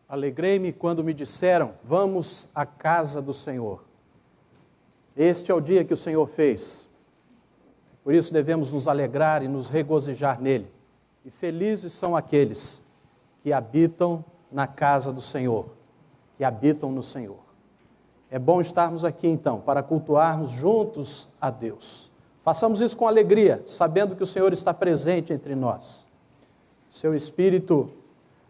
Alegrei-me quando me disseram, vamos à casa do Senhor. Este é o dia que o Senhor fez. Por isso devemos nos alegrar e nos regozijar nele. E felizes são aqueles que habitam na casa do Senhor, que habitam no Senhor. É bom estarmos aqui então, para cultuarmos juntos a Deus. Façamos isso com alegria, sabendo que o Senhor está presente entre nós. Seu Espírito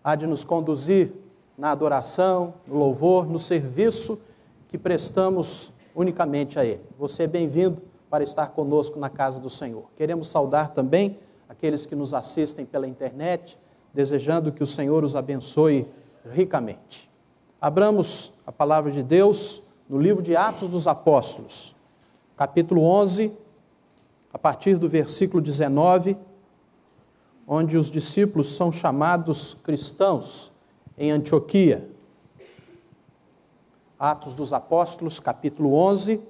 há de nos conduzir na adoração, no louvor, no serviço que prestamos unicamente a Ele. Você é bem-vindo para estar conosco na casa do Senhor. Queremos saudar também aqueles que nos assistem pela internet, desejando que o Senhor os abençoe ricamente. Abramos a palavra de Deus no livro de Atos dos Apóstolos, capítulo 11, a partir do versículo 19, onde os discípulos são chamados cristãos em Antioquia. Atos dos Apóstolos, capítulo 11,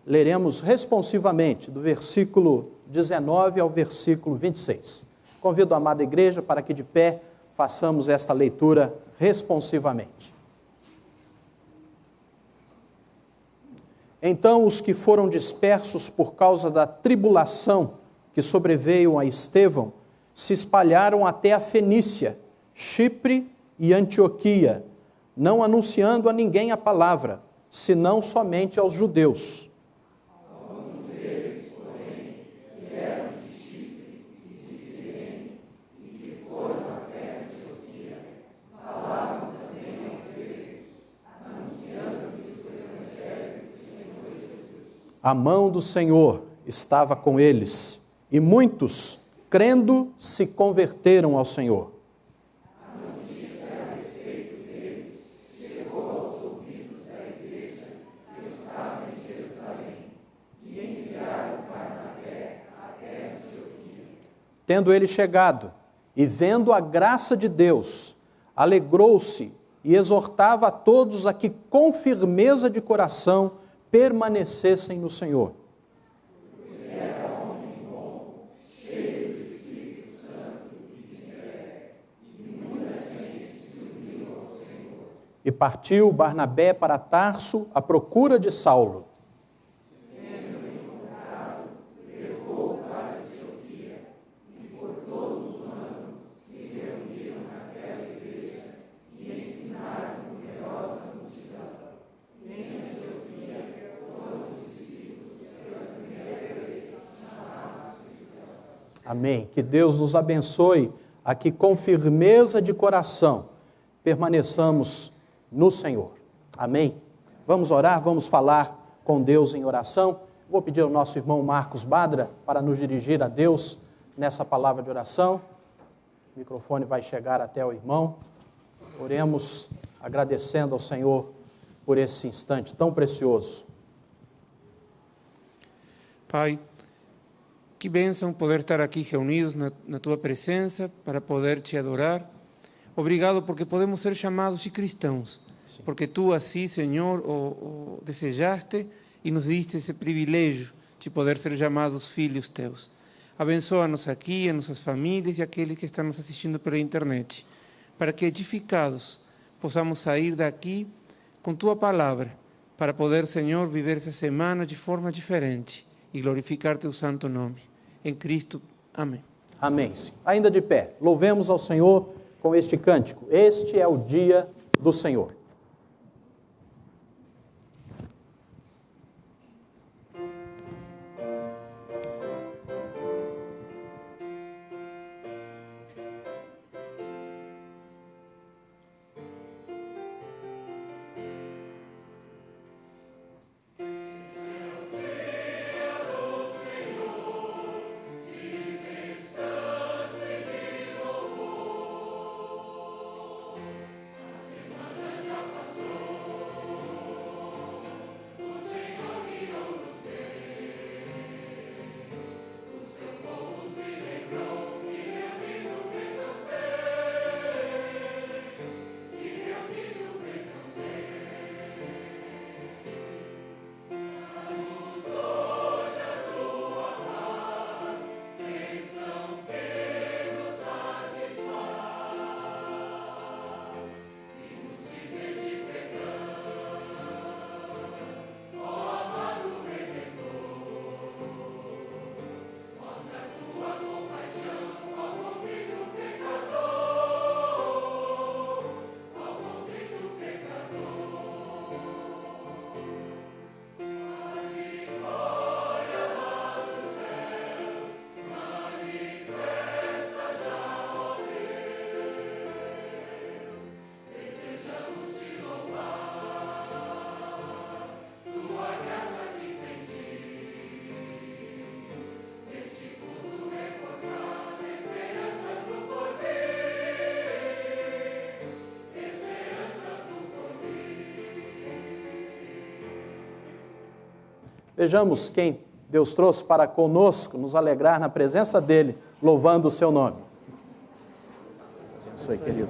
leremos responsivamente do versículo 19 ao versículo 26. Convido a amada igreja para que de pé façamos esta leitura responsivamente. Então os que foram dispersos por causa da tribulação que sobreveio a Estevão se espalharam até a Fenícia, Chipre e Antioquia, não anunciando a ninguém a palavra, senão somente aos judeus. Alguns deles, porém, que eram de Chipre e de Cirene, e que foram até Antioquia, falavam também aos gregos, anunciando-lhes o Evangelho do Senhor Jesus. A mão do Senhor estava com eles, e muitos, crendo, se converteram ao Senhor. Tendo ele chegado e vendo a graça de Deus, alegrou-se e exortava a todos a que com firmeza de coração permanecessem no Senhor. Ele era homem bom, cheio do Espírito Santo e de fé, e muita gente se uniu ao Senhor. E partiu Barnabé para Tarso à procura de Saulo. Amém. Que Deus nos abençoe a que com firmeza de coração permaneçamos no Senhor. Amém. Vamos orar, vamos falar com Deus em oração. Vou pedir ao nosso irmão Marcos Badra para nos dirigir a Deus nessa palavra de oração. O microfone vai chegar até o irmão. Oremos agradecendo ao Senhor por esse instante tão precioso. Pai, que bênção poder estar aqui reunidos na Tua presença para poder Te adorar. Obrigado porque podemos ser chamados de cristãos, sim, porque Tu assim, Senhor, o desejaste e nos diste esse privilégio de poder ser chamados filhos Teus. Abençoa-nos aqui, a nossas famílias e aqueles que estão nos assistindo pela internet, para que edificados possamos sair daqui com Tua palavra, para poder, Senhor, viver essa semana de forma diferente e glorificar Teu santo nome. Em Cristo. Amém. Amém. Ainda de pé, louvemos ao Senhor com este cântico. Este é o dia do Senhor. Já Vejamos quem Deus trouxe para conosco, nos alegrar na presença dEle, louvando o seu nome. Deus abençoe, querido.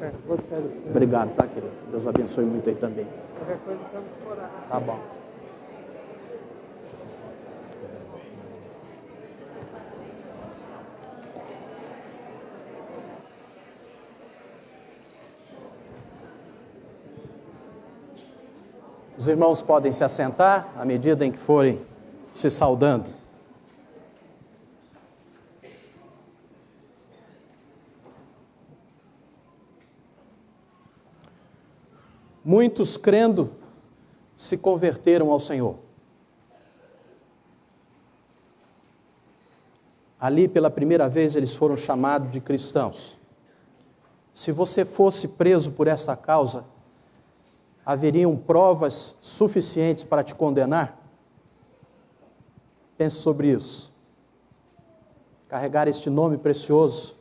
Obrigado, tá, querido? Deus abençoe muito aí também. Qualquer coisa estamos por aí. Tá bom. Os irmãos podem se assentar à medida em que forem se saudando. Muitos, crendo, se converteram ao Senhor. Ali, pela primeira vez, eles foram chamados de cristãos. Se você fosse preso por essa causa, haveriam provas suficientes para te condenar? Pense sobre isso. Carregar este nome precioso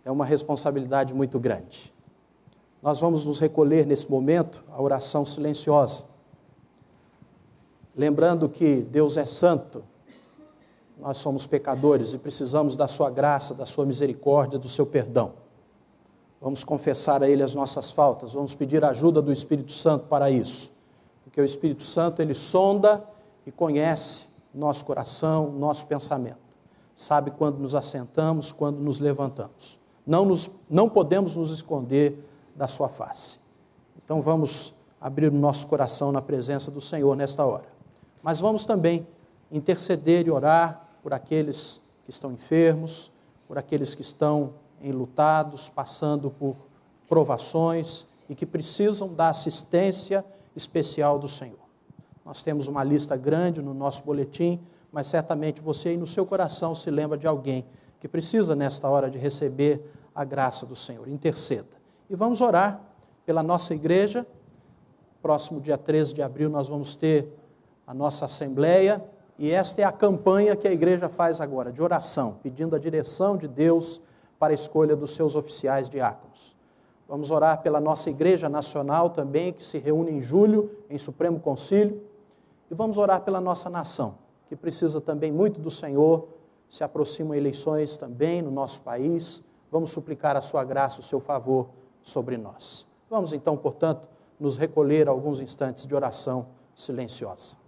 é uma responsabilidade muito grande. Nós vamos nos recolher nesse momento à oração silenciosa, lembrando que Deus é santo, nós somos pecadores e precisamos da sua graça, da sua misericórdia, do seu perdão. Vamos confessar a Ele as nossas faltas, vamos pedir a ajuda do Espírito Santo para isso, porque o Espírito Santo, Ele sonda e conhece nosso coração, nosso pensamento, sabe quando nos assentamos, quando nos levantamos. Não podemos nos esconder da sua face. Então vamos abrir o nosso coração na presença do Senhor nesta hora. Mas vamos também interceder e orar por aqueles que estão enfermos, por aqueles que estão enlutados, passando por provações e que precisam da assistência especial do Senhor. Nós temos uma lista grande no nosso boletim, mas certamente você aí no seu coração se lembra de alguém que precisa nesta hora de receber a graça do Senhor. Interceda. E vamos orar pela nossa igreja. Próximo dia 13 de abril nós vamos ter a nossa assembleia e esta é a campanha que a igreja faz agora, de oração, pedindo a direção de Deus para a escolha dos seus oficiais diáconos. Vamos orar pela nossa igreja nacional também, que se reúne em julho, em Supremo Concílio, e vamos orar pela nossa nação, que precisa também muito do Senhor, se aproximam eleições também no nosso país, vamos suplicar a sua graça, o seu favor sobre nós. Vamos então, portanto, nos recolher a alguns instantes de oração silenciosa.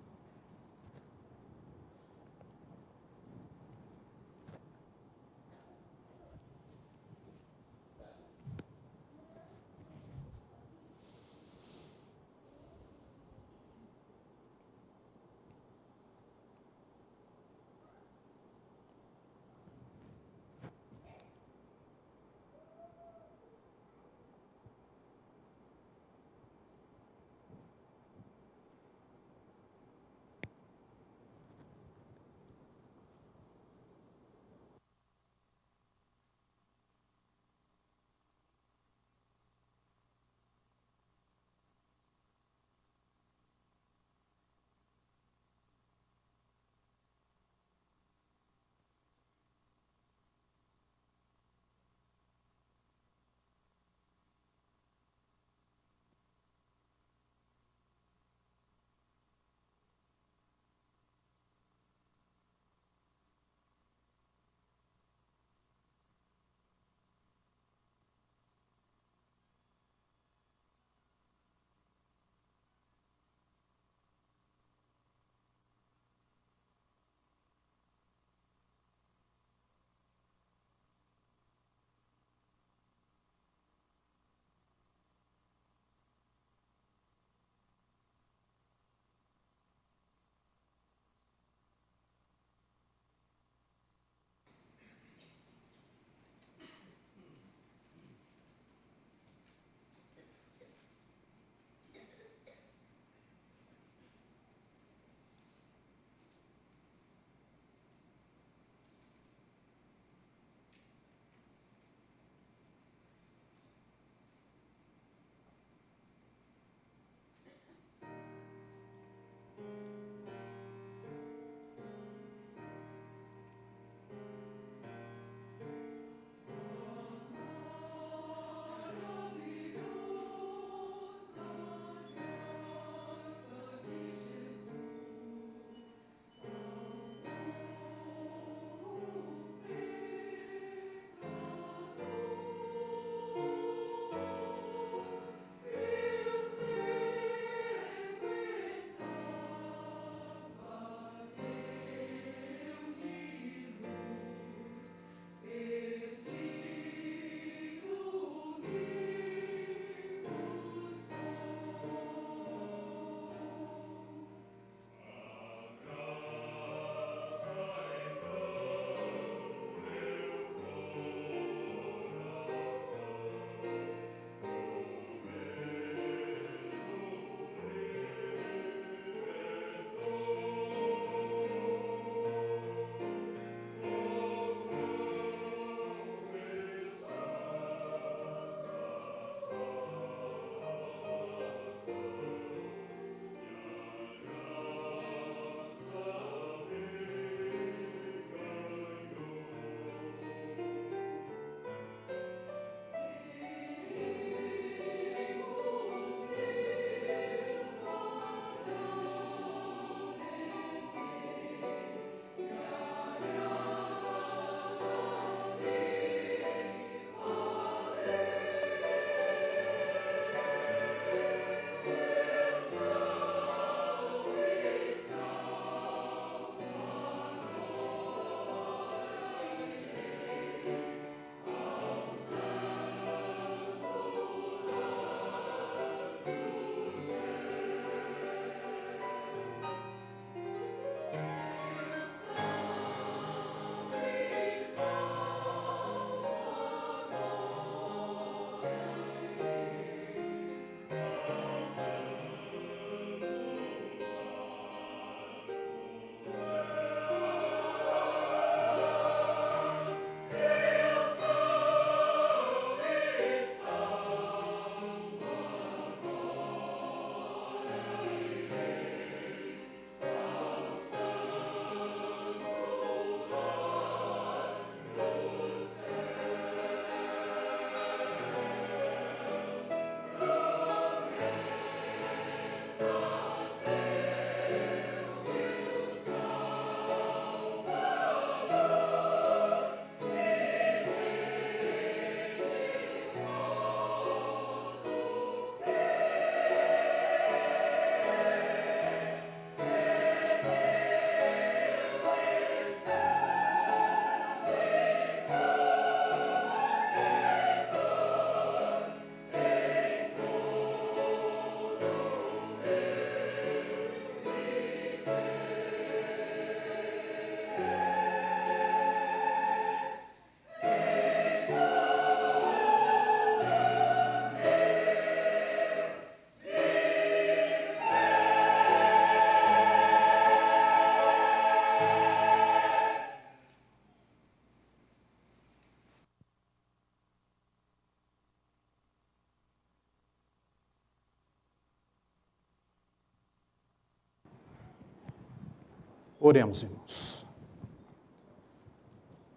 Oremos, irmãos.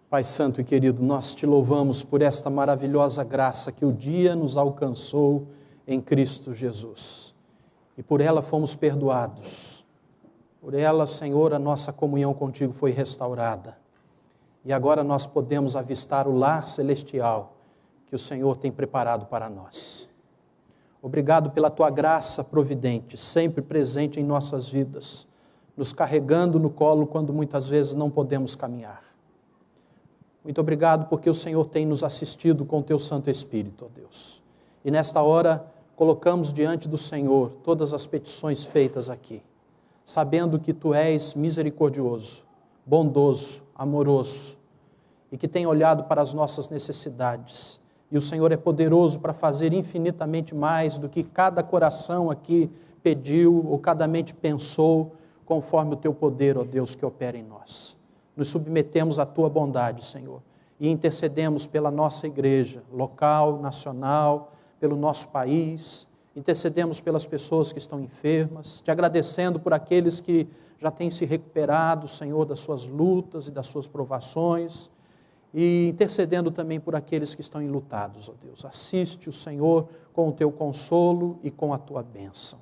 Pai Santo e querido, nós te louvamos por esta maravilhosa graça que o dia nos alcançou em Cristo Jesus. E por ela fomos perdoados. Por ela, Senhor, a nossa comunhão contigo foi restaurada. E agora nós podemos avistar o lar celestial que o Senhor tem preparado para nós. Obrigado pela tua graça providente, sempre presente em nossas vidas, nos carregando no colo quando muitas vezes não podemos caminhar. Muito obrigado porque o Senhor tem nos assistido com o teu Santo Espírito, ó Deus. E nesta hora colocamos diante do Senhor todas as petições feitas aqui, sabendo que tu és misericordioso, bondoso, amoroso, e que tem olhado para as nossas necessidades. E o Senhor é poderoso para fazer infinitamente mais do que cada coração aqui pediu ou cada mente pensou, conforme o teu poder, ó Deus, que opera em nós. Nos submetemos à tua bondade, Senhor, e intercedemos pela nossa igreja, local, nacional, pelo nosso país, intercedemos pelas pessoas que estão enfermas, te agradecendo por aqueles que já têm se recuperado, Senhor, das suas lutas e das suas provações, e intercedendo também por aqueles que estão enlutados, ó Deus. Assiste o Senhor com o teu consolo e com a tua bênção.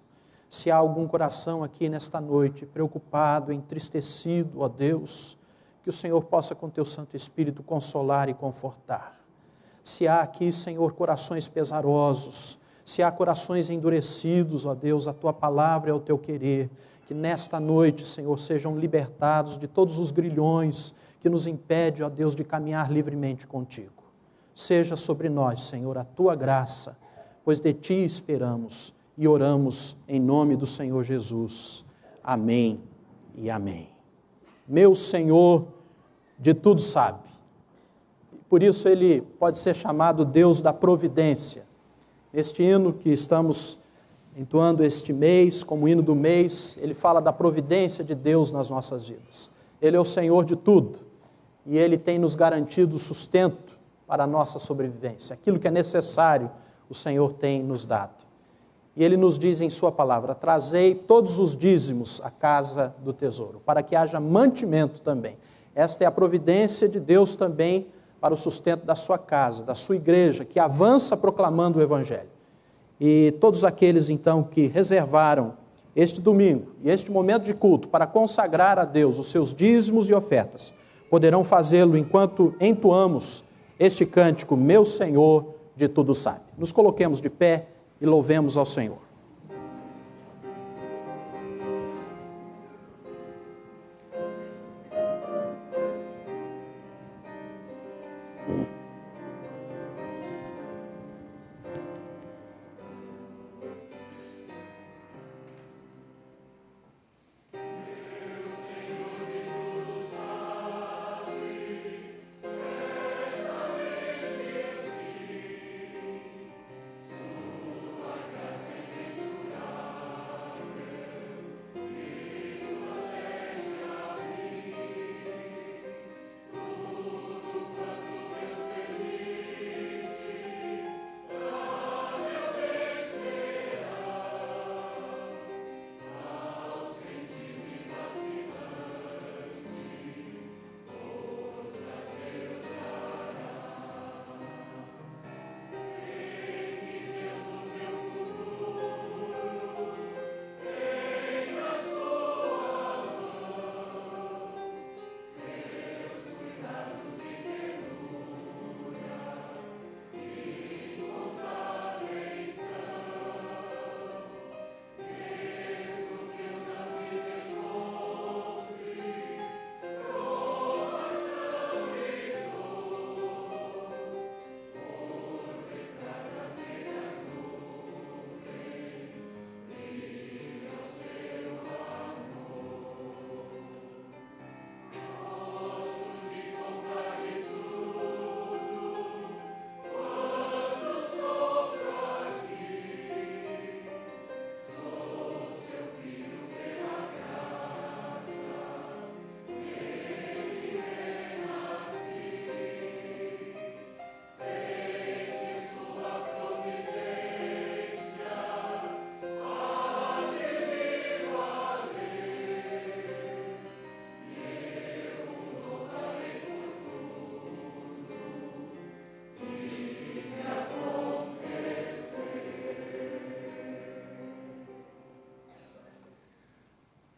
Se há algum coração aqui nesta noite preocupado, entristecido, ó Deus, que o Senhor possa com teu Santo Espírito consolar e confortar. Se há aqui, Senhor, corações pesarosos, se há corações endurecidos, ó Deus, a tua palavra é o teu querer, que nesta noite, Senhor, sejam libertados de todos os grilhões que nos impede, ó Deus, de caminhar livremente contigo. Seja sobre nós, Senhor, a tua graça, pois de ti esperamos e oramos em nome do Senhor Jesus. Amém e amém. Meu Senhor de tudo sabe. Por isso ele pode ser chamado Deus da providência. Este hino que estamos entoando este mês, como hino do mês, ele fala da providência de Deus nas nossas vidas. Ele é o Senhor de tudo. E Ele tem nos garantido sustento para a nossa sobrevivência. Aquilo que é necessário, o Senhor tem nos dado. E Ele nos diz em sua palavra: trazei todos os dízimos à casa do tesouro, para que haja mantimento também. Esta é a providência de Deus também para o sustento da sua casa, da sua igreja, que avança proclamando o Evangelho. E todos aqueles, então, que reservaram este domingo e este momento de culto para consagrar a Deus os seus dízimos e ofertas, poderão fazê-lo enquanto entoamos este cântico, Meu Senhor de tudo sabe. Nos coloquemos de pé e louvemos ao Senhor.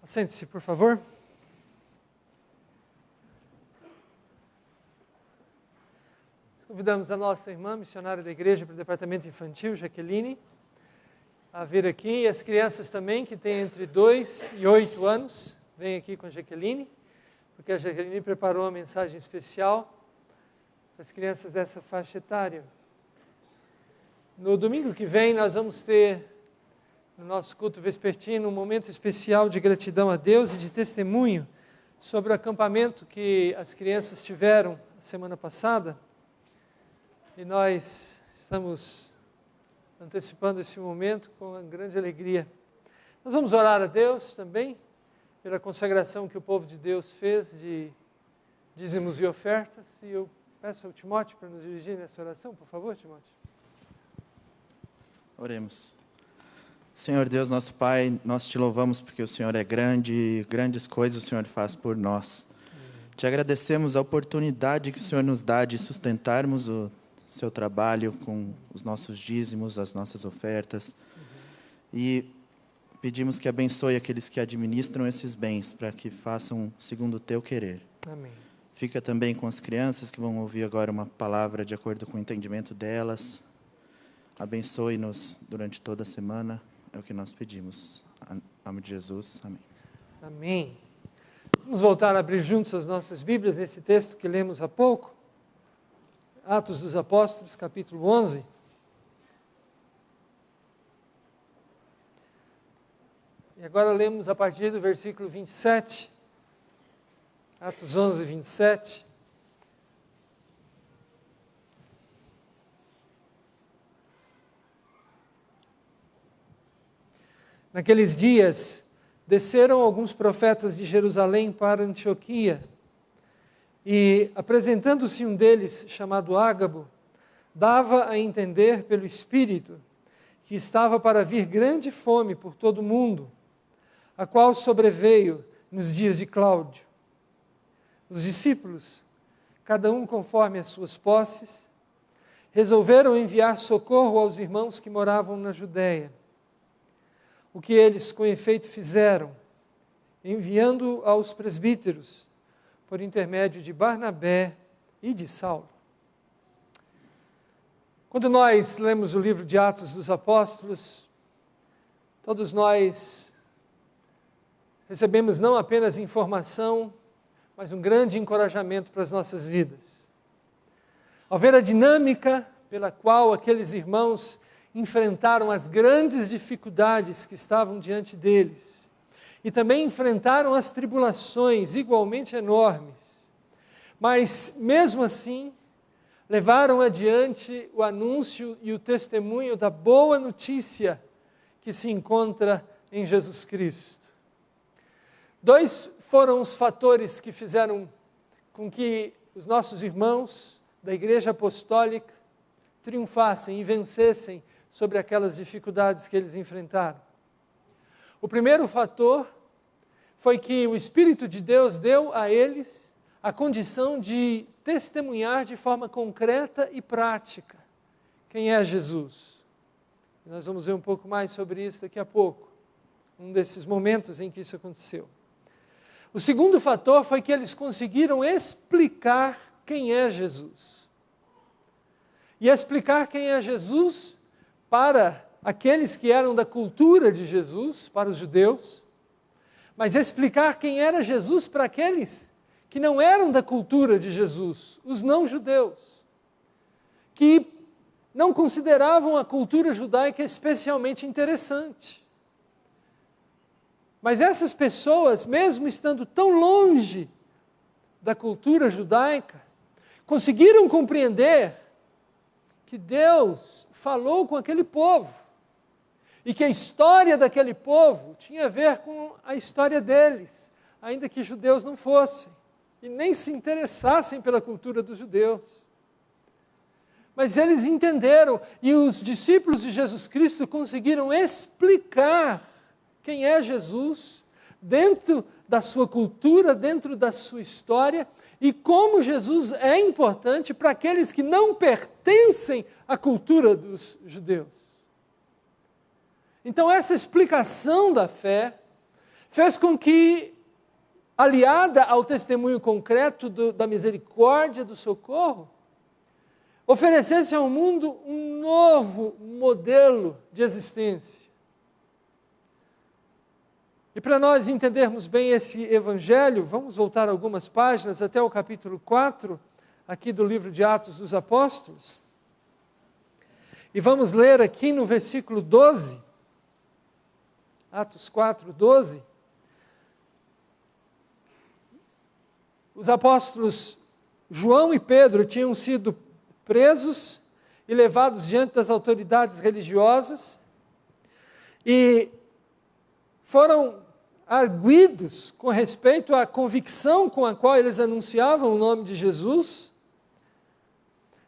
Sente-se, por favor. Convidamos a nossa irmã, missionária da igreja para o departamento infantil, Jaqueline, a vir aqui. E as crianças também, que têm entre 2 e 8 anos, vêm aqui com a Jaqueline, porque a Jaqueline preparou uma mensagem especial para as crianças dessa faixa etária. No domingo que vem, nós vamos ter, no nosso culto vespertino, um momento especial de gratidão a Deus e de testemunho sobre o acampamento que as crianças tiveram a semana passada. E nós estamos antecipando esse momento com uma grande alegria. Nós vamos orar a Deus também, pela consagração que o povo de Deus fez de dízimos e ofertas. E eu peço ao Timóteo para nos dirigir nessa oração, por favor, Timóteo. Oremos. Senhor Deus, nosso Pai, nós te louvamos porque o Senhor é grande e grandes coisas o Senhor faz por nós. Te agradecemos a oportunidade que o Senhor nos dá de sustentarmos o seu trabalho com os nossos dízimos, as nossas ofertas. E pedimos que abençoe aqueles que administram esses bens, para que façam segundo o teu querer. Amém. Fica também com as crianças que vão ouvir agora uma palavra de acordo com o entendimento delas. Abençoe-nos durante toda a semana, é o que nós pedimos. Em nome de Jesus, amém. Amém. Vamos voltar a abrir juntos as nossas Bíblias nesse texto que lemos há pouco. Atos dos Apóstolos, capítulo 11. E agora lemos a partir do versículo 27. Atos 11, 27. Naqueles dias, desceram alguns profetas de Jerusalém para Antioquia. E, apresentando-se um deles, chamado Ágabo, dava a entender pelo Espírito que estava para vir grande fome por todo o mundo, a qual sobreveio nos dias de Cláudio. Os discípulos, cada um conforme as suas posses, resolveram enviar socorro aos irmãos que moravam na Judéia. O que eles com efeito fizeram, enviando aos presbíteros, por intermédio de Barnabé e de Saulo. Quando nós lemos o livro de Atos dos Apóstolos, todos nós recebemos não apenas informação, mas um grande encorajamento para as nossas vidas. Ao ver a dinâmica pela qual aqueles irmãos enfrentaram as grandes dificuldades que estavam diante deles, e também enfrentaram as tribulações igualmente enormes, mas mesmo assim levaram adiante o anúncio e o testemunho da boa notícia que se encontra em Jesus Cristo. 2 foram os fatores que fizeram com que os nossos irmãos da Igreja Apostólica triunfassem e vencessem sobre aquelas dificuldades que eles enfrentaram. O primeiro fator foi que o Espírito de Deus deu a eles a condição de testemunhar de forma concreta e prática quem é Jesus. Nós vamos ver um pouco mais sobre isso daqui a pouco, um desses momentos em que isso aconteceu. O segundo fator foi que eles conseguiram explicar quem é Jesus. E explicar quem é Jesus para aqueles que eram da cultura de Jesus, para os judeus, mas explicar quem era Jesus para aqueles que não eram da cultura de Jesus, os não-judeus, que não consideravam a cultura judaica especialmente interessante. Mas essas pessoas, mesmo estando tão longe da cultura judaica, conseguiram compreender que Deus falou com aquele povo e que a história daquele povo tinha a ver com a história deles, ainda que judeus não fossem e nem se interessassem pela cultura dos judeus. Mas eles entenderam, e os discípulos de Jesus Cristo conseguiram explicar quem é Jesus dentro da sua cultura, dentro da sua história, e como Jesus é importante para aqueles que não pertencem à cultura dos judeus. Então essa explicação da fé fez com que, aliada ao testemunho concreto da misericórdia, do socorro, oferecesse ao mundo um novo modelo de existência. E para nós entendermos bem esse evangelho, vamos voltar algumas páginas até o capítulo 4, aqui do livro de Atos dos Apóstolos. E vamos ler aqui no versículo 12, Atos 4, 12. Os apóstolos João e Pedro tinham sido presos e levados diante das autoridades religiosas e foram arguidos com respeito à convicção com a qual eles anunciavam o nome de Jesus.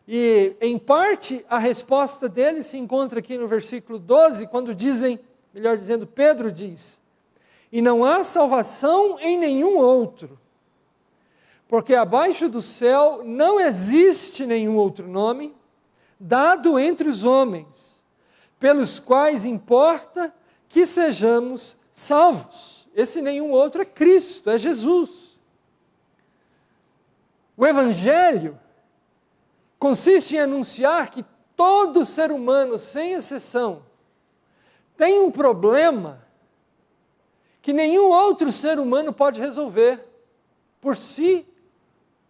E, em parte, a resposta deles se encontra aqui no versículo 12, quando dizem, melhor dizendo, Pedro diz: e não há salvação em nenhum outro, porque abaixo do céu não existe nenhum outro nome dado entre os homens, pelos quais importa que sejamos salvos. Esse nenhum outro é Cristo, é Jesus. O Evangelho consiste em anunciar que todo ser humano, sem exceção, tem um problema que nenhum outro ser humano pode resolver, por si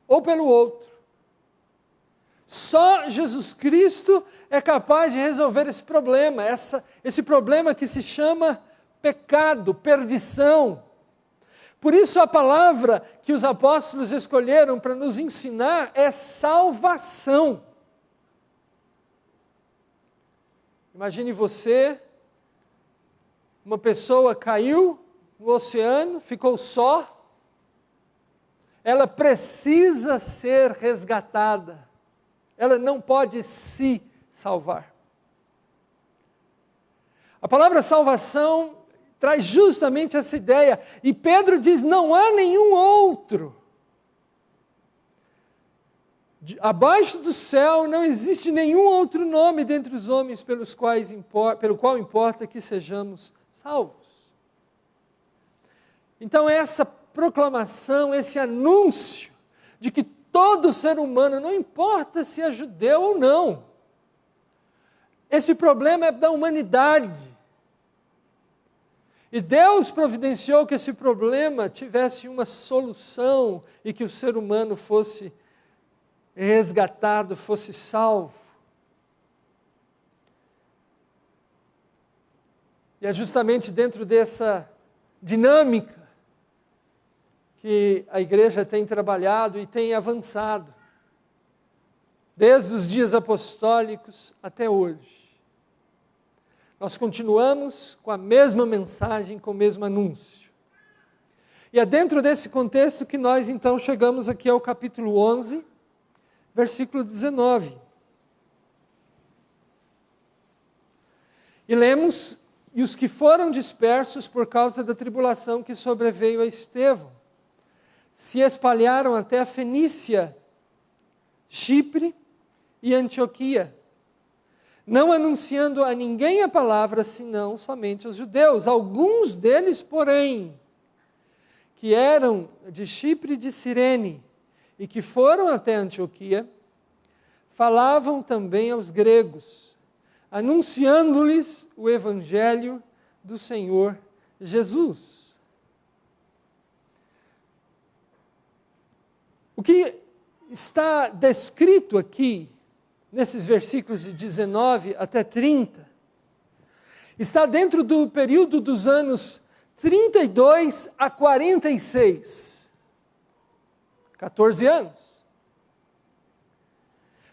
ou pelo outro. Só Jesus Cristo é capaz de resolver esse problema, esse problema que se chama pecado, perdição. Por isso a palavra que os apóstolos escolheram para nos ensinar é salvação. Imagine você, uma pessoa caiu no oceano, ficou só, ela precisa ser resgatada, ela não pode se salvar. A palavra salvação traz justamente essa ideia. E Pedro diz, não há nenhum outro. Abaixo do céu não existe nenhum outro nome dentre os homens pelo qual importa que sejamos salvos. Então essa proclamação, esse anúncio de que todo ser humano, não importa se é judeu ou não, esse problema é da humanidade. E Deus providenciou que esse problema tivesse uma solução e que o ser humano fosse resgatado, fosse salvo. E é justamente dentro dessa dinâmica que a igreja tem trabalhado e tem avançado, desde os dias apostólicos até hoje. Nós continuamos com a mesma mensagem, com o mesmo anúncio. E é dentro desse contexto que nós então chegamos aqui ao capítulo 11, versículo 19. E lemos, e os que foram dispersos por causa da tribulação que sobreveio a Estevão, se espalharam até a Fenícia, Chipre e Antioquia, não anunciando a ninguém a palavra, senão somente aos judeus. Alguns deles, porém, que eram de Chipre e de Cirene, e que foram até Antioquia, falavam também aos gregos, anunciando-lhes o evangelho do Senhor Jesus. O que está descrito aqui, nesses versículos de 19 até 30, está dentro do período dos anos 32 a 46. 14 anos.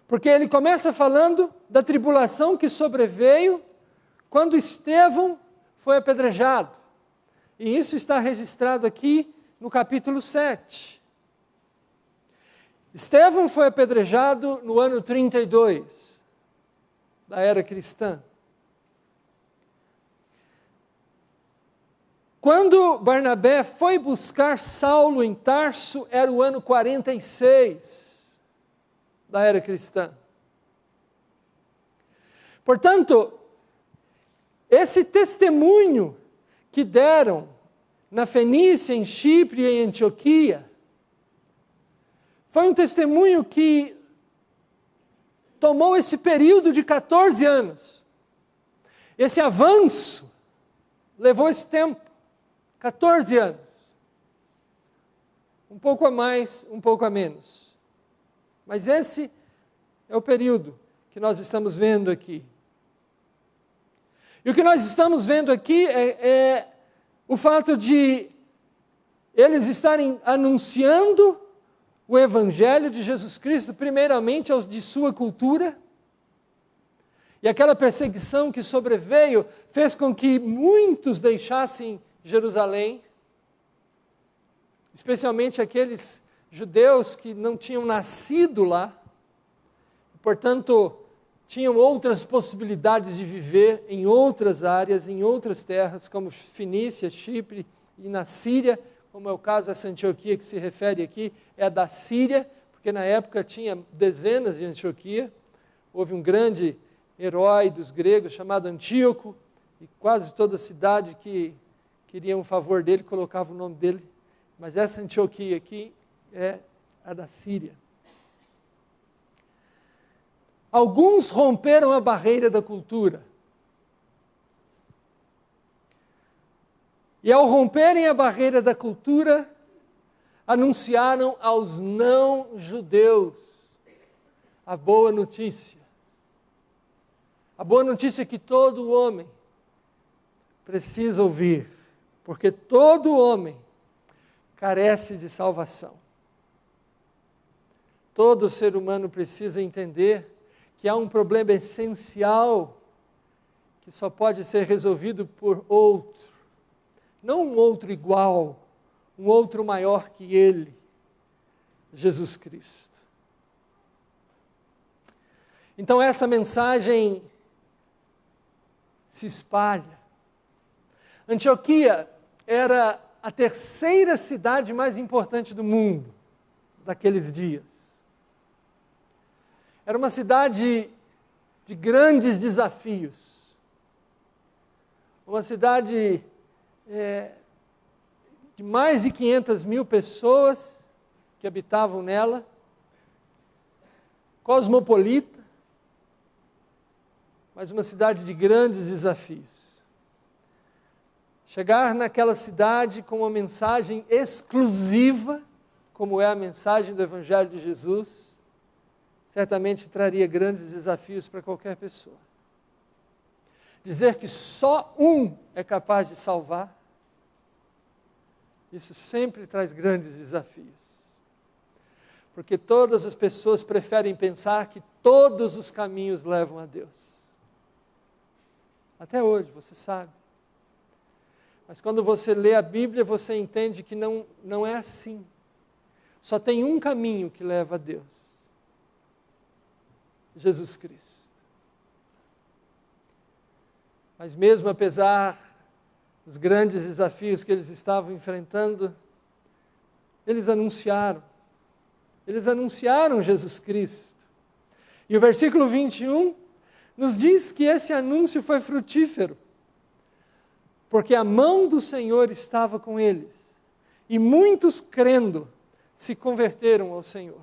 Porque ele começa falando da tribulação que sobreveio quando Estevão foi apedrejado. E isso está registrado aqui no capítulo 7. Estevão foi apedrejado no ano 32 da era cristã. Quando Barnabé foi buscar Saulo em Tarso, era o ano 46 da era cristã. Portanto, esse testemunho que deram na Fenícia, em Chipre e em Antioquia, foi um testemunho que tomou esse período de 14 anos. Esse avanço levou esse tempo, 14 anos. Um pouco a mais, um pouco a menos. Mas esse é o período que nós estamos vendo aqui. E o que nós estamos vendo aqui é o fato de eles estarem anunciando o Evangelho de Jesus Cristo, primeiramente aos de sua cultura, e aquela perseguição que sobreveio fez com que muitos deixassem Jerusalém, especialmente aqueles judeus que não tinham nascido lá, portanto, tinham outras possibilidades de viver em outras áreas, em outras terras, como Fenícia, Chipre e na Síria, como é o caso dessa Antioquia que se refere aqui, é a da Síria, porque na época tinha dezenas de Antioquia. Houve um grande herói dos gregos chamado Antíoco, e quase toda cidade que queria um favor dele colocava o nome dele. Mas essa Antioquia aqui é a da Síria. Alguns romperam a barreira da cultura. E ao romperem a barreira da cultura, anunciaram aos não-judeus a boa notícia. A boa notícia que todo homem precisa ouvir, porque todo homem carece de salvação. Todo ser humano precisa entender que há um problema essencial que só pode ser resolvido por outro. Não um outro igual, um outro maior que ele, Jesus Cristo. Então essa mensagem se espalha. Antioquia era a terceira cidade mais importante do mundo daqueles dias. Era uma cidade de grandes desafios. Uma cidade de mais de 500 mil pessoas que habitavam nela. Cosmopolita, mas uma cidade de grandes desafios. Chegar naquela cidade com uma mensagem exclusiva, como é a mensagem do Evangelho de Jesus, certamente traria grandes desafios para qualquer pessoa. Dizer que só um é capaz de salvar, isso sempre traz grandes desafios. Porque todas as pessoas preferem pensar que todos os caminhos levam a Deus. Até hoje, você sabe. Mas quando você lê a Bíblia, você entende que não é assim. Só tem um caminho que leva a Deus. Jesus Cristo. Mas mesmo apesar dos grandes desafios que eles estavam enfrentando, eles anunciaram Jesus Cristo. E o versículo 21 nos diz que esse anúncio foi frutífero, porque a mão do Senhor estava com eles, e muitos crendo se converteram ao Senhor.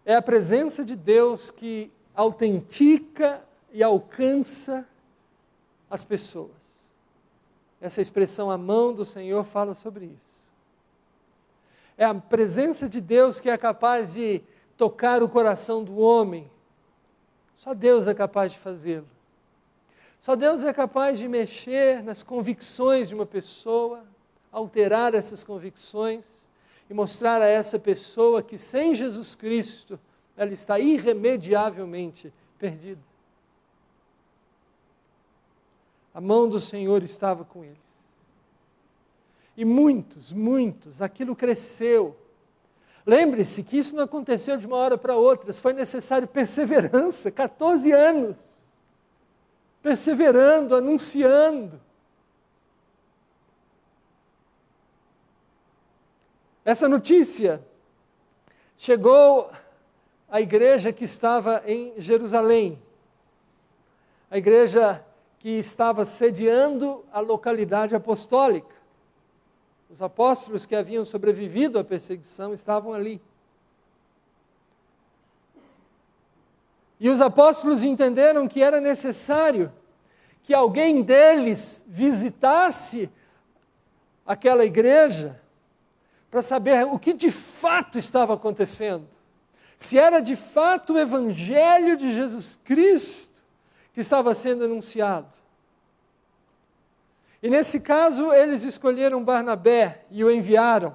É a presença de Deus que autentica e alcança as pessoas. Essa expressão, a mão do Senhor, fala sobre isso. É a presença de Deus que é capaz de tocar o coração do homem. Só Deus é capaz de fazê-lo. Só Deus é capaz de mexer nas convicções de uma pessoa, alterar essas convicções e mostrar a essa pessoa que sem Jesus Cristo ela está irremediavelmente perdida. A mão do Senhor estava com eles. E muitos, aquilo cresceu. Lembre-se que isso não aconteceu de uma hora para outra, foi necessário perseverança, 14 anos. Perseverando, anunciando. Essa notícia chegou à igreja que estava em Jerusalém. A igreja que estava sediando a localidade apostólica. Os apóstolos que haviam sobrevivido à perseguição estavam ali. E os apóstolos entenderam que era necessário que alguém deles visitasse aquela igreja para saber o que de fato estava acontecendo. Se era de fato o Evangelho de Jesus Cristo que estava sendo anunciado. E nesse caso, eles escolheram Barnabé e o enviaram.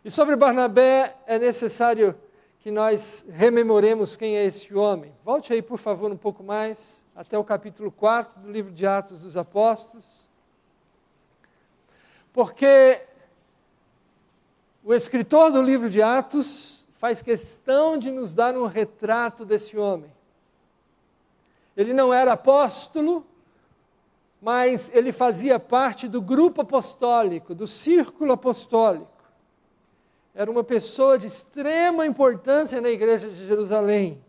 E sobre Barnabé é necessário que nós rememoremos quem é esse homem. Volte aí, por favor, um pouco mais, até o capítulo 4 do livro de Atos dos Apóstolos. Porque o escritor do livro de Atos faz questão de nos dar um retrato desse homem. Ele não era apóstolo, mas ele fazia parte do grupo apostólico, do círculo apostólico. Era uma pessoa de extrema importância na igreja de Jerusalém.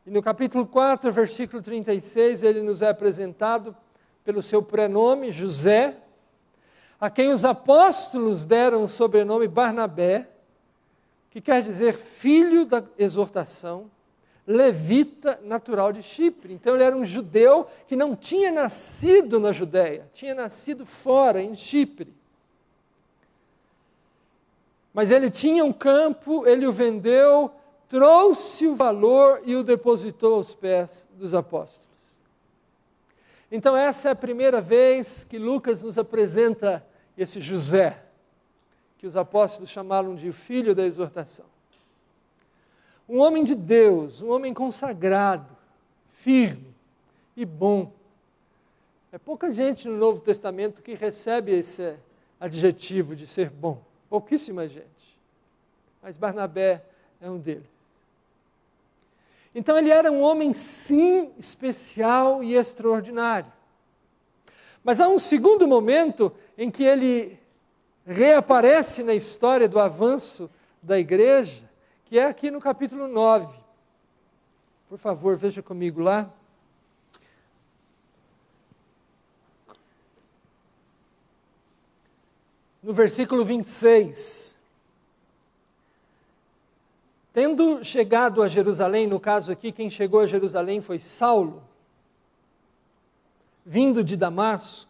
E no capítulo 4, versículo 36, ele nos é apresentado pelo seu prenome, José, a quem os apóstolos deram o sobrenome Barnabé, que quer dizer filho da exortação, levita natural de Chipre. Então ele era um judeu que não tinha nascido na Judéia, tinha nascido fora, em Chipre. Mas ele tinha um campo, ele o vendeu, trouxe o valor e o depositou aos pés dos apóstolos. Então essa é a primeira vez que Lucas nos apresenta esse José, que os apóstolos chamaram de filho da exortação. Um homem de Deus, um homem consagrado, firme e bom. É pouca gente no Novo Testamento que recebe esse adjetivo de ser bom. Pouquíssima gente. Mas Barnabé é um deles. Então ele era um homem, sim, especial e extraordinário. Mas há um segundo momento em que ele reaparece na história do avanço da igreja, que é aqui no capítulo 9. Por favor, veja comigo lá. No versículo 26. Tendo chegado a Jerusalém, no caso aqui, quem chegou a Jerusalém foi Saulo, vindo de Damasco.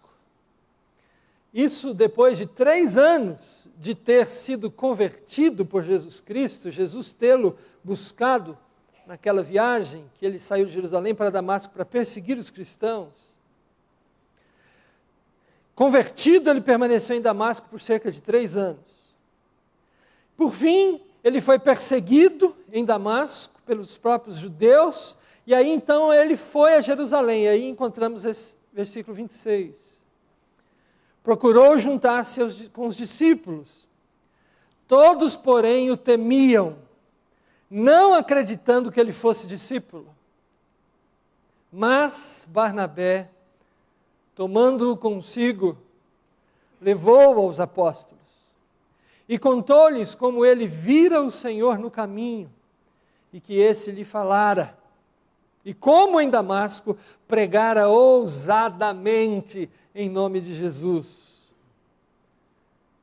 Isso depois de 3 anos de ter sido convertido por Jesus Cristo, Jesus tê-lo buscado naquela viagem que ele saiu de Jerusalém para Damasco para perseguir os cristãos. Convertido, ele permaneceu em Damasco por cerca de 3 anos. Por fim, ele foi perseguido em Damasco pelos próprios judeus, e aí então ele foi a Jerusalém, e aí encontramos esse versículo 26. Procurou juntar-se com os discípulos. Todos, porém, o temiam, não acreditando que ele fosse discípulo. Mas Barnabé, tomando-o consigo, levou-o aos apóstolos e contou-lhes como ele vira o Senhor no caminho e que esse lhe falara, e como em Damasco pregara ousadamente em nome de Jesus.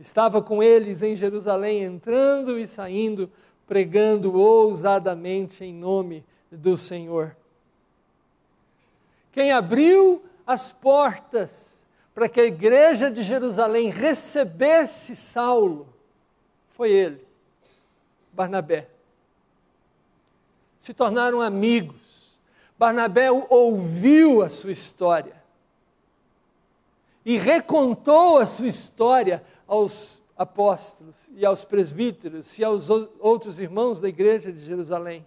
Estava com eles em Jerusalém, entrando e saindo, pregando ousadamente em nome do Senhor. Quem abriu as portas para que a igreja de Jerusalém recebesse Saulo foi ele, Barnabé. Se tornaram amigos. Barnabé ouviu a sua história e recontou a sua história aos apóstolos e aos presbíteros e aos outros irmãos da igreja de Jerusalém.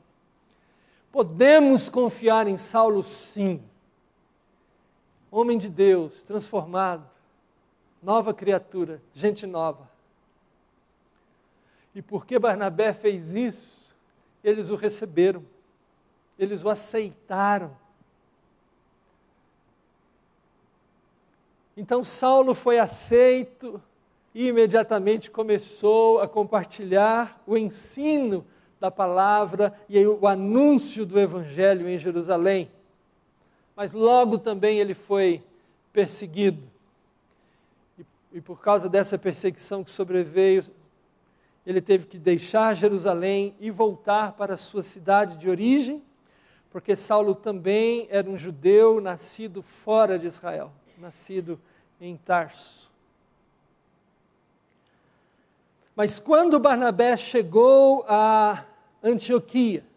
Podemos confiar em Saulo, sim. Homem de Deus, transformado, nova criatura, gente nova. E porque Barnabé fez isso, eles o receberam, eles o aceitaram. Então Saulo foi aceito e imediatamente começou a compartilhar o ensino da palavra e o anúncio do evangelho em Jerusalém. mas logo também ele foi perseguido. E por causa dessa perseguição que sobreveio, ele teve que deixar Jerusalém e voltar para a sua cidade de origem, porque Saulo também era um judeu nascido fora de Israel, nascido em Tarso. Mas quando Barnabé chegou a Antioquia,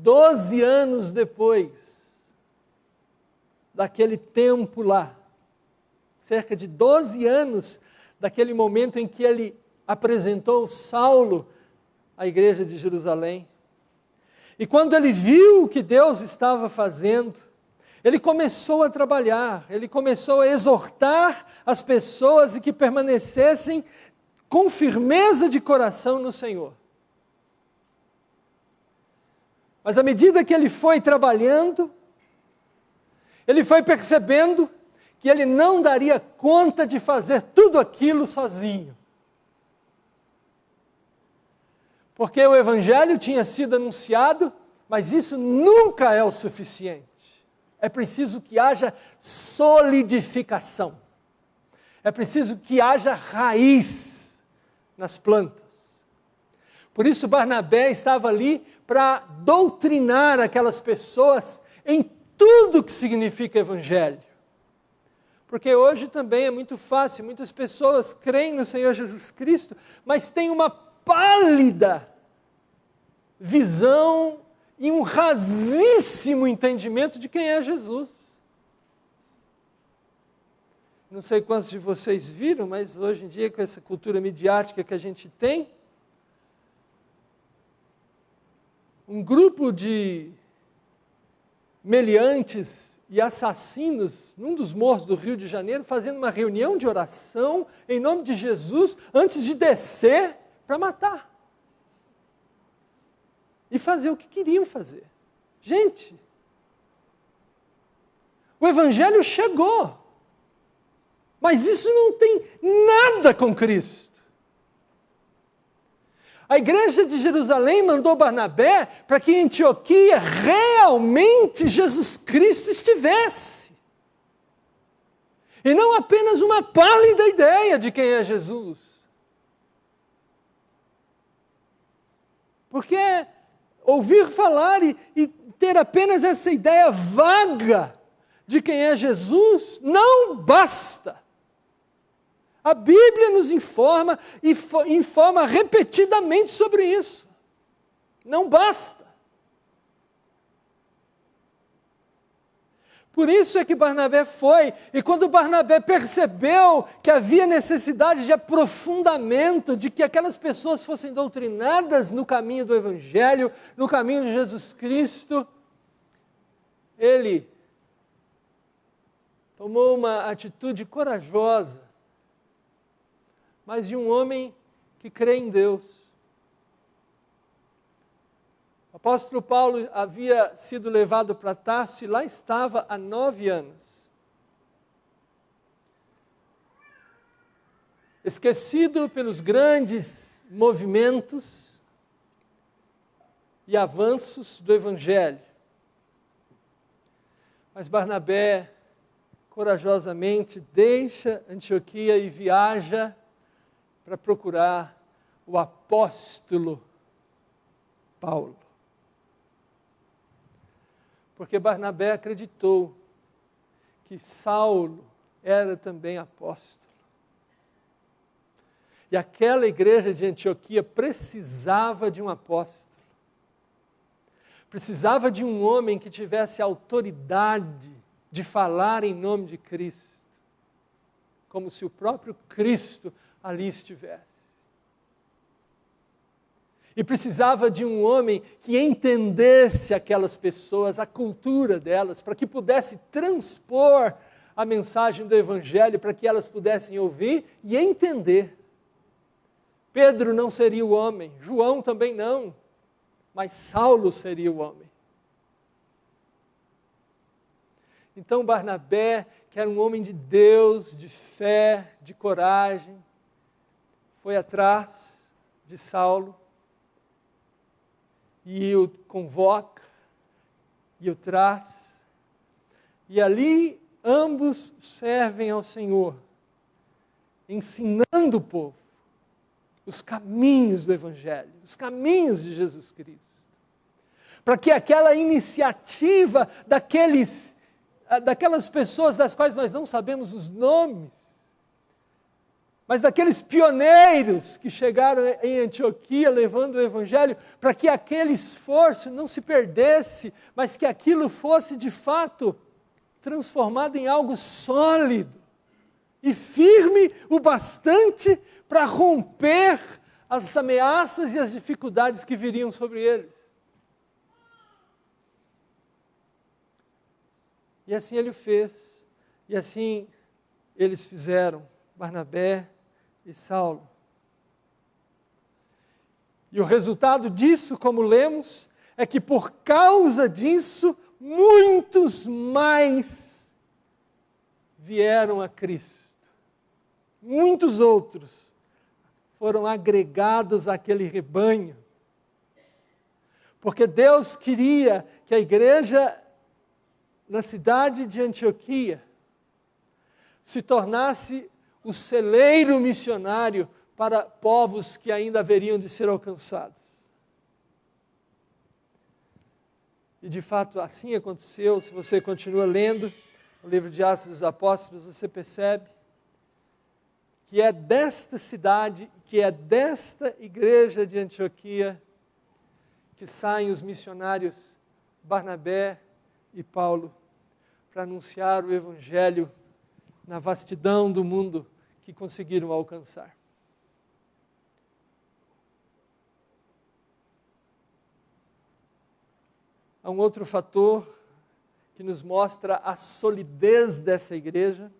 12 anos depois daquele tempo lá, cerca de 12 anos daquele momento em que ele apresentou Saulo à igreja de Jerusalém. E quando ele viu o que Deus estava fazendo, ele começou a trabalhar, ele começou a exortar as pessoas e que permanecessem com firmeza de coração no Senhor. Mas à medida que ele foi trabalhando, ele foi percebendo que ele não daria conta de fazer tudo aquilo sozinho. Porque o Evangelho tinha sido anunciado, mas isso nunca é o suficiente. É preciso que haja solidificação. É preciso que haja raiz nas plantas. Por isso Barnabé estava ali para doutrinar aquelas pessoas em tudo que significa Evangelho. Porque hoje também é muito fácil, muitas pessoas creem no Senhor Jesus Cristo, mas têm uma pálida visão e um rasíssimo entendimento de quem é Jesus. Não sei quantos de vocês viram, mas hoje em dia, com essa cultura midiática que a gente tem, um grupo de meliantes e assassinos, num dos morros do Rio de Janeiro, fazendo uma reunião de oração em nome de Jesus, antes de descer para matar. E fazer o que queriam fazer. Gente, o Evangelho chegou, mas isso não tem nada com Cristo. A igreja de Jerusalém mandou Barnabé para que em Antioquia realmente Jesus Cristo estivesse. E não apenas uma pálida ideia de quem é Jesus. Porque ouvir falar e ter apenas essa ideia vaga de quem é Jesus não basta. A Bíblia nos informa e informa repetidamente sobre isso. Não basta. Por isso é que Barnabé foi, e quando Barnabé percebeu que havia necessidade de aprofundamento, de que aquelas pessoas fossem doutrinadas no caminho do Evangelho, no caminho de Jesus Cristo, ele tomou uma atitude corajosa, mas de um homem que crê em Deus. O apóstolo Paulo havia sido levado para Tarso e lá estava há 9 anos. Esquecido pelos grandes movimentos e avanços do Evangelho. Mas Barnabé, corajosamente, deixa Antioquia e viaja para procurar o apóstolo Paulo. Porque Barnabé acreditou que Saulo era também apóstolo. E aquela igreja de Antioquia precisava de um apóstolo. Precisava de um homem que tivesse autoridade de falar em nome de Cristo. Como se o próprio Cristo ali estivesse. E precisava de um homem que entendesse aquelas pessoas, a cultura delas, para que pudesse transpor a mensagem do Evangelho, para que elas pudessem ouvir e entender. Pedro não seria o homem, João também não, mas Saulo seria o homem. Então Barnabé, que era um homem de Deus, de fé, de coragem, foi atrás de Saulo e o convoca e o traz, e ali ambos servem ao Senhor, ensinando o povo os caminhos do Evangelho, os caminhos de Jesus Cristo, para que aquela iniciativa daquelas pessoas das quais nós não sabemos os nomes, mas daqueles pioneiros que chegaram em Antioquia levando o Evangelho, para que aquele esforço não se perdesse, mas que aquilo fosse de fato transformado em algo sólido e firme o bastante para romper as ameaças e as dificuldades que viriam sobre eles. E assim ele o fez, e assim eles fizeram, Barnabé e Saulo. E o resultado disso, como lemos, é que por causa disso, muitos mais vieram a Cristo. Muitos outros foram agregados àquele rebanho. Porque Deus queria que a igreja na cidade de Antioquia se tornasse o celeiro missionário para povos que ainda haveriam de ser alcançados. E de fato assim aconteceu. Se você continua lendo o livro de Atos dos Apóstolos, você percebe que é desta cidade, que é desta igreja de Antioquia, que saem os missionários Barnabé e Paulo para anunciar o Evangelho na vastidão do mundo que conseguiram alcançar. Há um outro fator que nos mostra a solidez dessa igreja,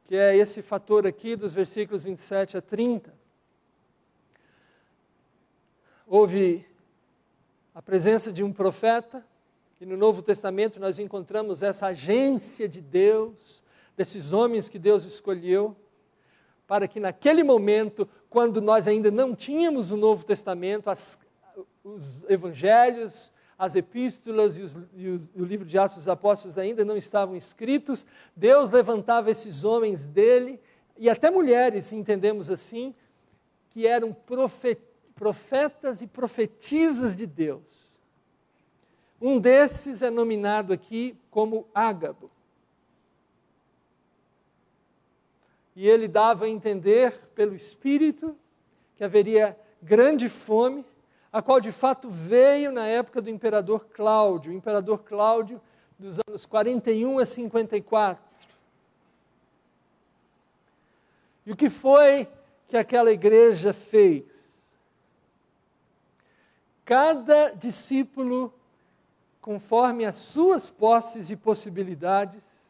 que é esse fator aqui dos versículos 27 a 30. Houve a presença de um profeta, e no Novo Testamento nós encontramos essa agência de Deus, desses homens que Deus escolheu, para que naquele momento, quando nós ainda não tínhamos o Novo Testamento, os evangelhos, as epístolas e o livro de Atos dos Apóstolos ainda não estavam escritos, Deus levantava esses homens dele, e até mulheres, entendemos assim, que eram profetas e profetisas de Deus. Um desses é nominado aqui como Ágabo. E ele dava a entender pelo Espírito que haveria grande fome, a qual de fato veio na época do imperador Cláudio, dos anos 41 a 54. E o que foi que aquela igreja fez? Cada discípulo, conforme as suas posses e possibilidades,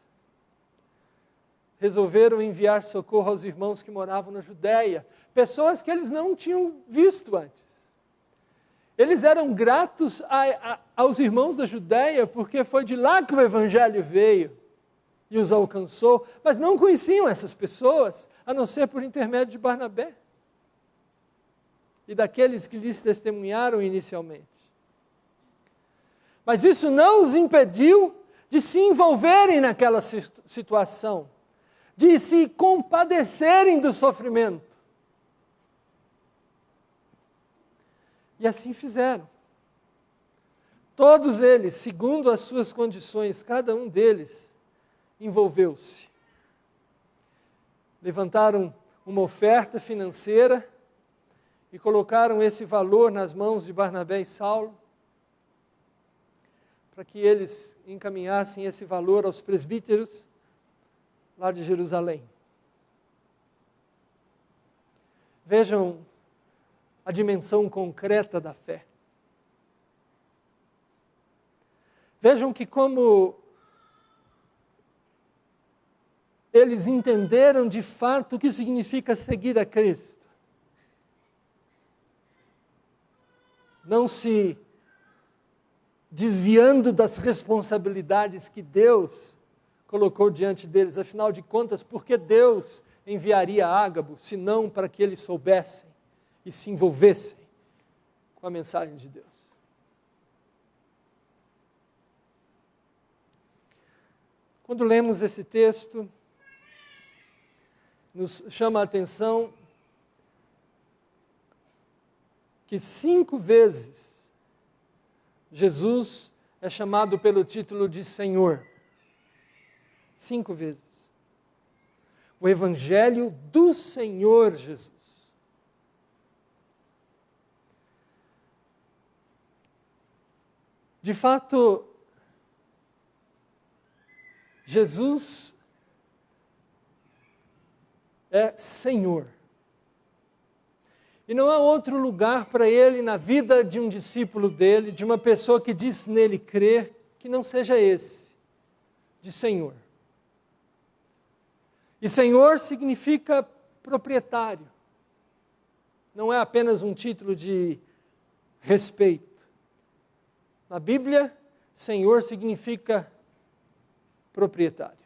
resolveram enviar socorro aos irmãos que moravam na Judéia, pessoas que eles não tinham visto antes. Eles eram gratos aos irmãos da Judéia, porque foi de lá que o Evangelho veio e os alcançou, mas não conheciam essas pessoas, a não ser por intermédio de Barnabé e daqueles que lhes testemunharam inicialmente. Mas isso não os impediu de se envolverem naquela situação, de se compadecerem do sofrimento. E assim fizeram. Todos eles, segundo as suas condições, cada um deles envolveu-se. Levantaram uma oferta financeira e colocaram esse valor nas mãos de Barnabé e Saulo, para que eles encaminhassem esse valor aos presbíteros lá de Jerusalém. Vejam a dimensão concreta da fé. Vejam que como eles entenderam de fato o que significa seguir a Cristo. Não se desviando das responsabilidades que Deus colocou diante deles. Afinal de contas, por que Deus enviaria Ágabo, se não para que eles soubessem e se envolvessem com a mensagem de Deus? Quando lemos esse texto, nos chama a atenção que 5 vezes Jesus é chamado pelo título de Senhor. 5 vezes. O Evangelho do Senhor Jesus. De fato, Jesus é Senhor. E não há outro lugar para ele na vida de um discípulo dele, de uma pessoa que diz nele crer, que não seja esse, de Senhor. E Senhor significa proprietário. Não é apenas um título de respeito. Na Bíblia, Senhor significa proprietário.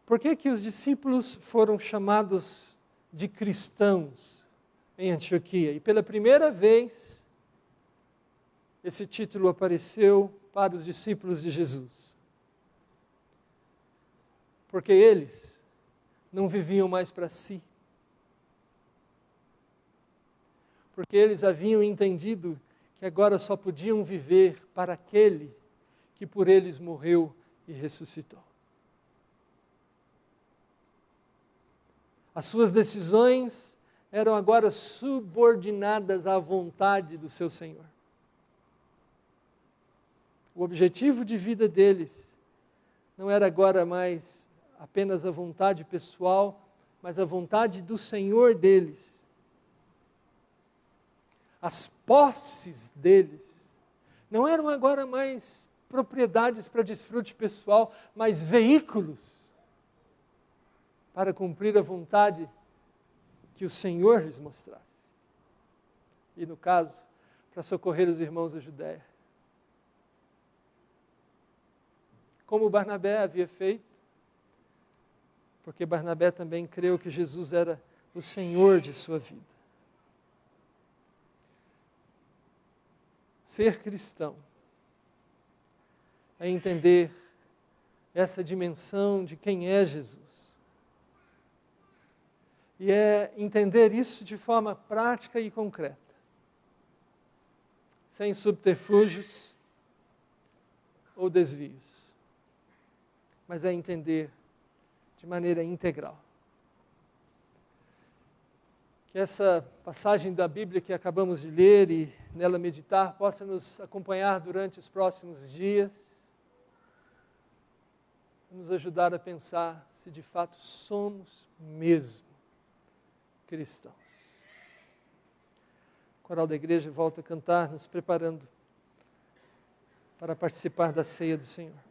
Por que que os discípulos foram chamados de cristãos em Antioquia? E pela primeira vez, esse título apareceu para os discípulos de Jesus. Porque eles não viviam mais para si. Porque eles haviam entendido que agora só podiam viver para aquele que por eles morreu e ressuscitou. As suas decisões eram agora subordinadas à vontade do seu Senhor. O objetivo de vida deles não era agora mais apenas a vontade pessoal, mas a vontade do Senhor deles. As posses deles não eram agora mais propriedades para desfrute pessoal, mas veículos para cumprir a vontade que o Senhor lhes mostrasse. E no caso, para socorrer os irmãos da Judéia. Como Barnabé havia feito, porque Barnabé também creu que Jesus era o Senhor de sua vida. Ser cristão é entender essa dimensão de quem é Jesus. E é entender isso de forma prática e concreta. Sem subterfúgios ou desvios. Mas é entender de maneira integral. Que essa passagem da Bíblia que acabamos de ler e nela meditar possa nos acompanhar durante os próximos dias, nos ajudar a pensar se de fato somos mesmo cristãos. O coral da igreja volta a cantar, nos preparando para participar da ceia do Senhor.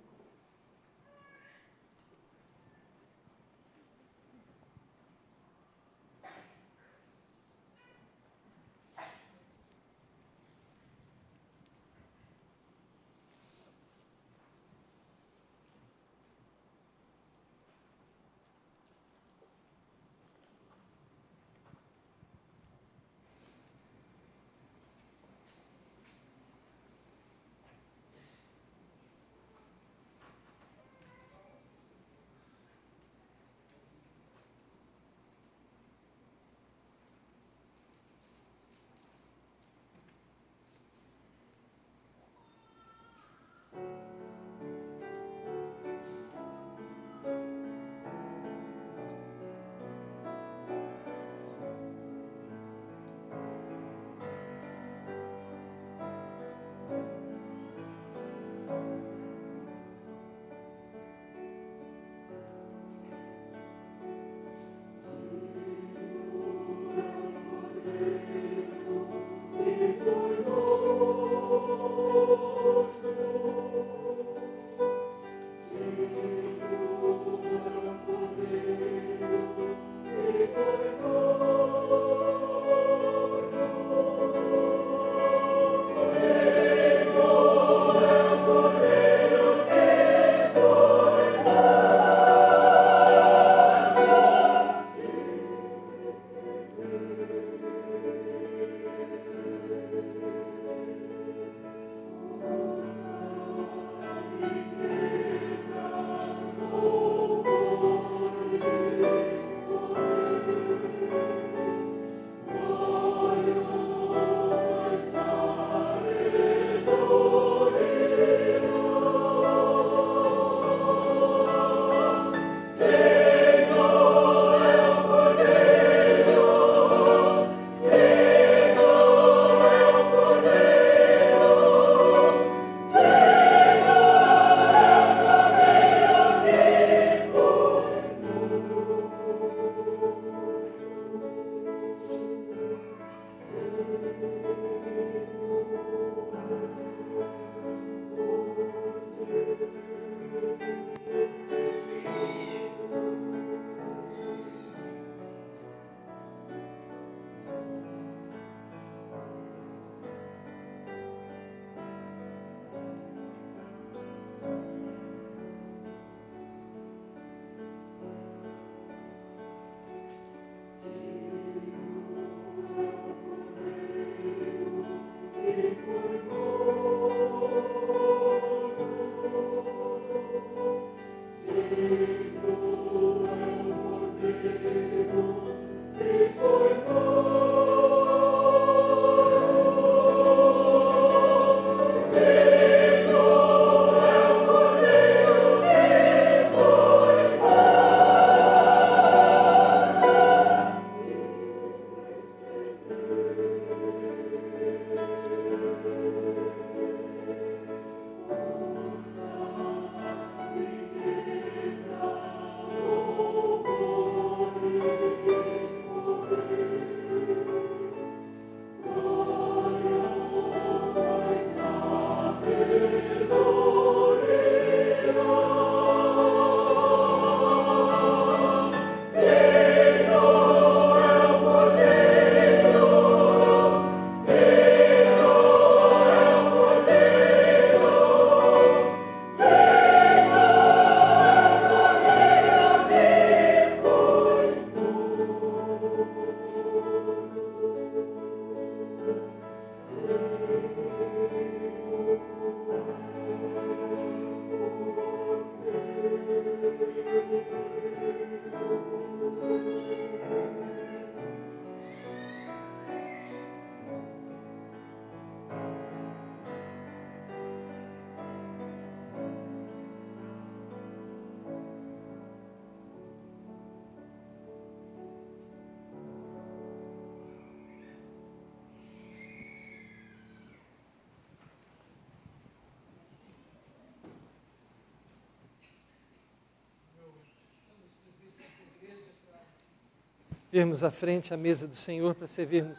virmos à frente à mesa do Senhor para servirmos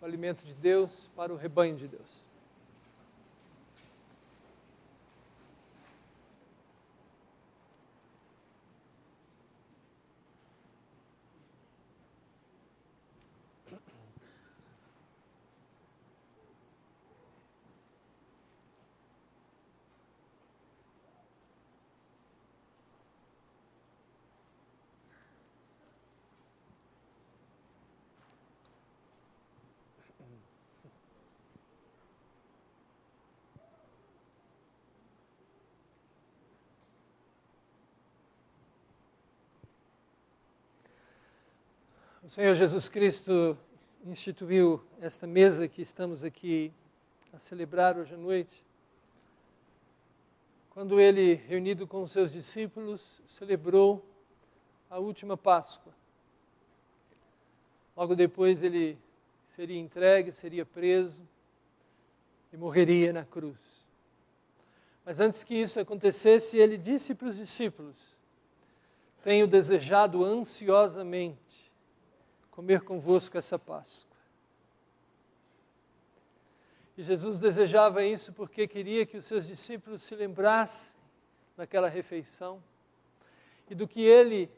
o alimento de Deus para o rebanho de Deus. O Senhor Jesus Cristo instituiu esta mesa que estamos aqui a celebrar hoje à noite, quando ele, reunido com os seus discípulos, celebrou a última Páscoa. Logo depois ele seria entregue, seria preso e morreria na cruz. Mas antes que isso acontecesse, ele disse para os discípulos: tenho desejado ansiosamente comer convosco essa Páscoa. E Jesus desejava isso porque queria que os seus discípulos se lembrassem daquela refeição e do que ele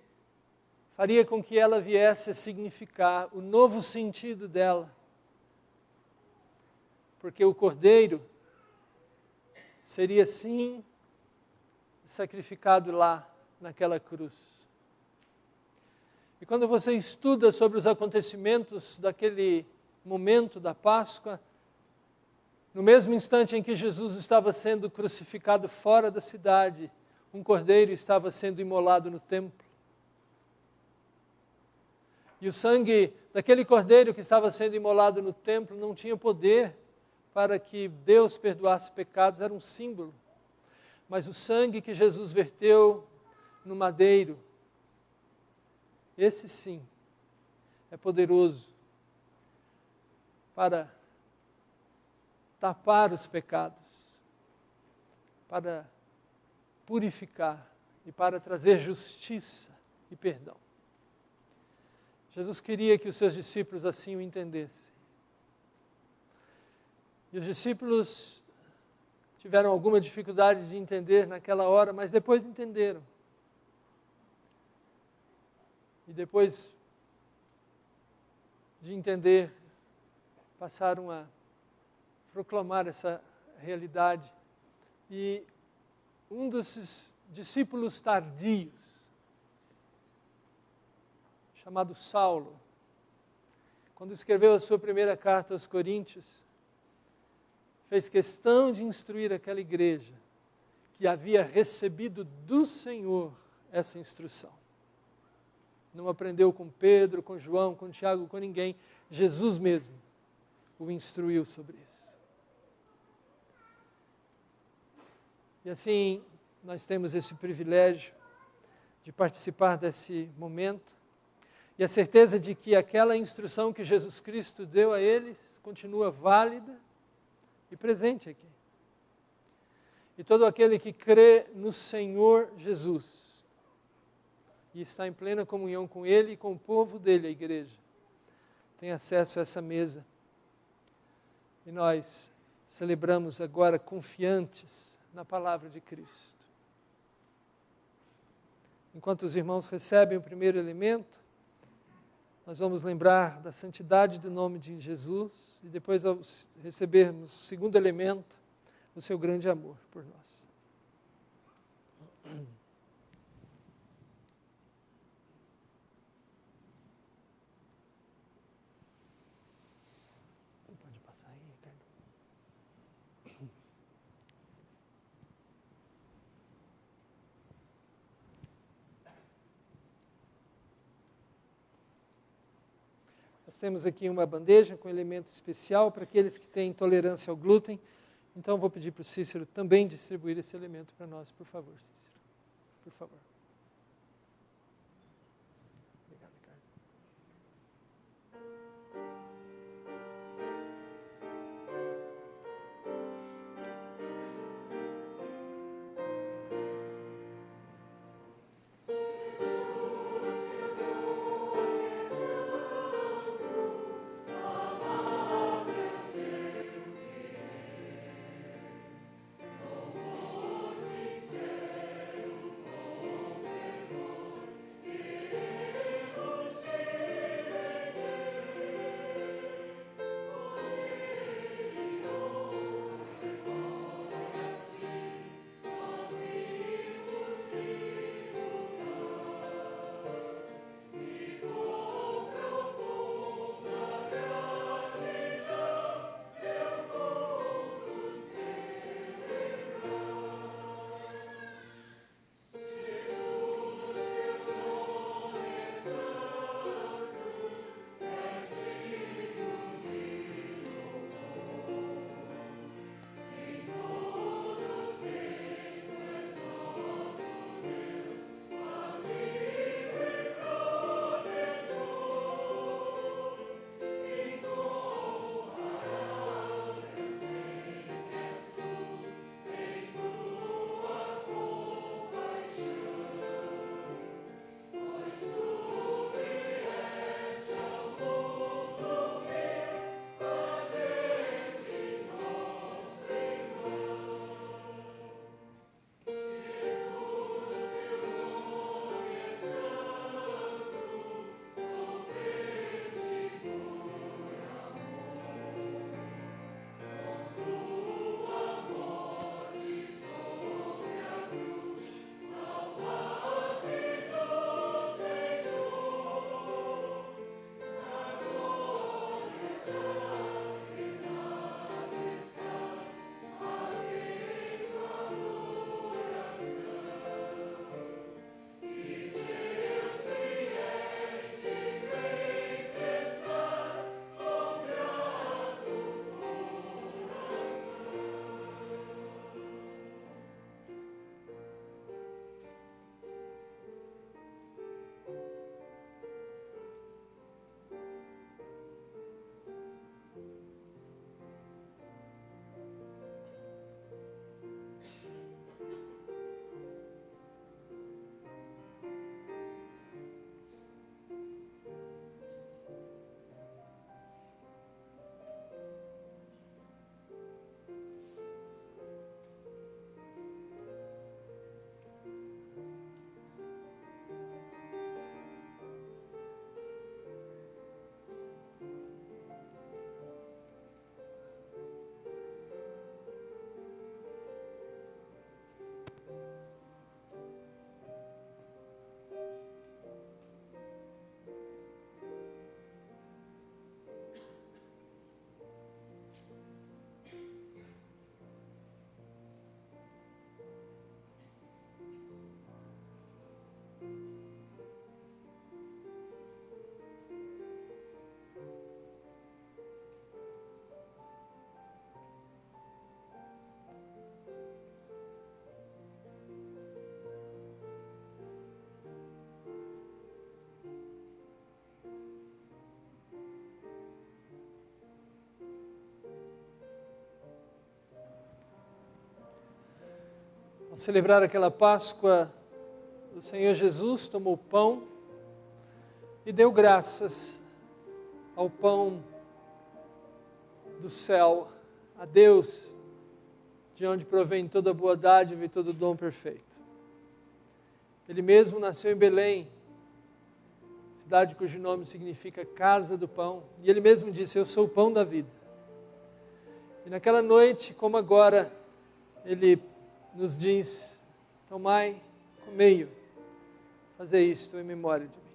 faria com que ela viesse a significar, o novo sentido dela. Porque o cordeiro seria sim sacrificado lá naquela cruz. E quando você estuda sobre os acontecimentos daquele momento da Páscoa, no mesmo instante em que Jesus estava sendo crucificado fora da cidade, um cordeiro estava sendo imolado no templo. E o sangue daquele cordeiro que estava sendo imolado no templo não tinha poder para que Deus perdoasse pecados, era um símbolo. Mas o sangue que Jesus verteu no madeiro, esse sim, é poderoso para tapar os pecados, para purificar e para trazer justiça e perdão. Jesus queria que os seus discípulos assim o entendessem. E os discípulos tiveram alguma dificuldade de entender naquela hora, mas depois entenderam. E depois de entender, passaram a proclamar essa realidade. E um desses discípulos tardios, chamado Saulo, quando escreveu a sua primeira carta aos Coríntios, fez questão de instruir aquela igreja que havia recebido do Senhor essa instrução. Não aprendeu com Pedro, com João, com Tiago, com ninguém. Jesus mesmo o instruiu sobre isso. E assim, nós temos esse privilégio de participar desse momento e a certeza de que aquela instrução que Jesus Cristo deu a eles continua válida e presente aqui. E todo aquele que crê no Senhor Jesus e está em plena comunhão com Ele e com o povo dele, a igreja, tem acesso a essa mesa. E nós celebramos agora confiantes na palavra de Cristo. Enquanto os irmãos recebem o primeiro elemento, nós vamos lembrar da santidade do nome de Jesus e depois, ao recebermos o segundo elemento, o seu grande amor por nós. Nós temos aqui uma bandeja com elemento especial para aqueles que têm intolerância ao glúten. Então, vou pedir para o Cícero também distribuir esse elemento para nós, por favor, Cícero. Por favor. Obrigado, Ricardo. Ao celebrar aquela Páscoa, o Senhor Jesus tomou o pão e deu graças ao pão do céu, a Deus, de onde provém toda boa dádiva e todo dom perfeito. Ele mesmo nasceu em Belém, cidade cujo nome significa casa do pão, e ele mesmo disse: eu sou o pão da vida. E naquela noite, como agora, ele nos diz: tomai, comei-o, fazei isto em memória de mim.